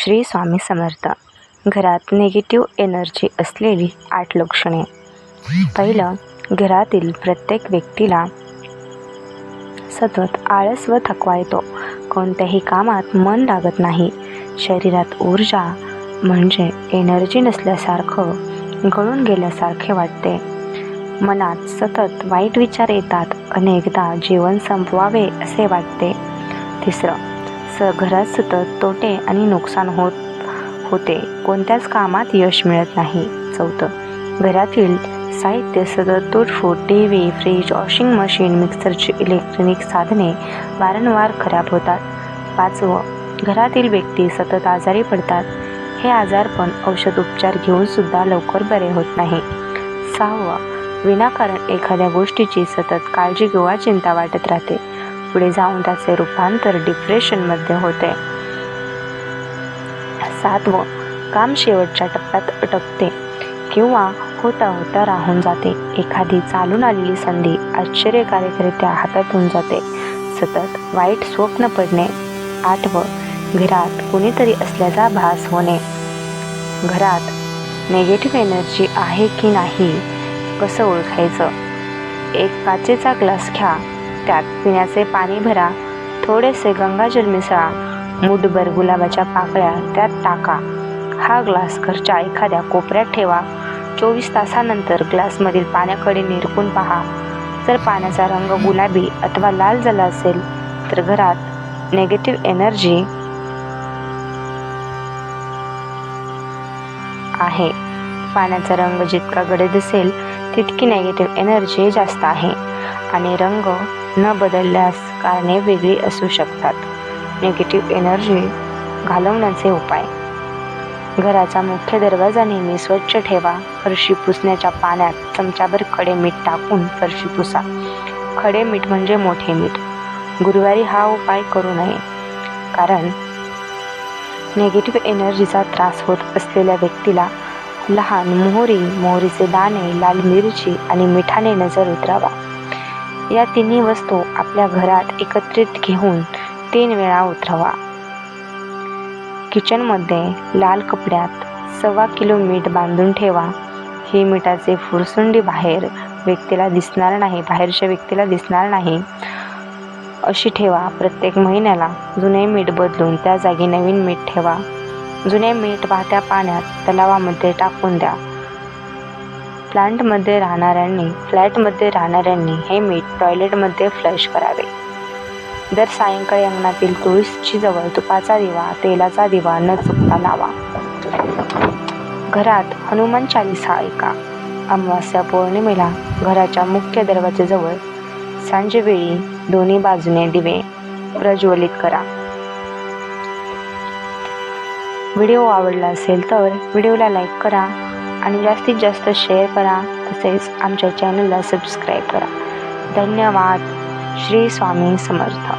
श्री स्वामी समर्थ. घरात negative energy असलेली 8 लक्षणे. पहिलं, घरातील प्रत्येक व्यक्तीला सतत आळस व थकवा येतो. कोणत्याही कामात मन लागत नाही. शरीरात ऊर्जा म्हणजे एनर्जी नसल्यासारखं, गळून गेल्यासारखे वाटते. मनात सतत वाईट विचार येतात. अनेकदा जीवन संपवावे असे वाटते. तिसरं, घरात सतत तोटे आणि नुकसान होते. कोणत्याच कामात यश मिळत नाही. चौथं, घरातील साहित्य सतत तुटफूट. टीव्ही, फ्रीज, वॉशिंग मशीन, मिक्सरची इलेक्ट्रॉनिक साधने वारंवार खराब होतात. पाचवं, घरातील व्यक्ती सतत आजारी पडतात. हे आजारपण औषध उपचार घेऊन सुद्धा लवकर बरे होत नाही. सहावं, विनाकारण एखाद्या गोष्टीची सतत काळजी किंवा चिंता वाटत राहते. पुढे जाऊन त्याचे रूपांतर डिप्रेशनमध्ये होते. सातवं, काम शेवटच्या टप्प्यात अटकते किंवा होता होता राहून जाते. एखादी चालून आलेली संधी आश्चर्यकारकरित्या हातातून जाते. सतत वाईट स्वप्न पडणे. आठवं, घरात कुणीतरी असल्याचा भास होणे. घरात निगेटिव्ह एनर्जी आहे की नाही कसं ओळखायचं? एक काचेचा ग्लास घ्या. त्यात पिण्याचे पाणी भरा. थोडेसे गंगाजल मिसळा. मूठभर गुलाबाच्या पाकळ्या त्यात टाका. हा ग्लास घरच्या एखाद्या कोपऱ्यात ठेवा. 24 तासानंतर ग्लासमधील पाण्याकडे निरखून पहा. जर पाण्याचा रंग गुलाबी अथवा लाल झाला असेल तर घरात निगेटिव्ह एनर्जी आहे. पाण्याचा रंग जितका गडद असेल तितकी निगेटिव्ह एनर्जी जास्त आहे. आणि रंग न बदलल्यास कारणे वेगळी असू शकतात. निगेटिव्ह एनर्जी घालवण्याचे उपाय. घराचा मुख्य दरवाजा नेहमी स्वच्छ ठेवा. फरशी पुसण्याच्या पाण्यात चमचाभर खडे मीठ टाकून फरशी पुसा. खडे मीठ म्हणजे मोठे मीठ. गुरुवारी हा उपाय करू नये, कारण निगेटिव्ह एनर्जीचा त्रास होत असलेल्या व्यक्तीला लहान मोहरीचे दाणे, लाल मिरची आणि मिठाने नजर उतरावा. या तिन्ही वस्तू आपल्या घरात एकत्रित घेऊन 3 वेळा उतरवा. किचनमध्ये लाल कपड्यात 1.25 किलो मीठ बांधून ठेवा. ही मिठाचे फुरसुंडी बाहेरच्या व्यक्तीला दिसणार नाही अशी ठेवा. प्रत्येक महिन्याला जुने मीठ बदलून त्या जागी नवीन मीठ ठेवा. जुने मीठ वाहत्या पाण्यात तलावामध्ये टाकून द्या. फ्लॅटमध्ये राहणाऱ्यांनी हे मीठ टॉयलेटमध्ये फ्लश करावे. दर सायंकाळी अंगणातील तुळशीची जवळ तुपाचा दिवा, तेलाचा दिवा न चुकता लावा. घरात हनुमान चालीसा ऐका. अमावास्या पौर्णिमेला घराच्या मुख्य दरवाजाजवळ सांजेवेळी दोन्ही बाजूने दिवे प्रज्वलित करा. व्हिडिओ आवडला असेल तर व्हिडिओला लाईक करा आणि जास्तीत जास्त शेअर करा. तसेच आमच्या चॅनलला सबस्क्राईब करा. धन्यवाद. श्री स्वामी समर्थ.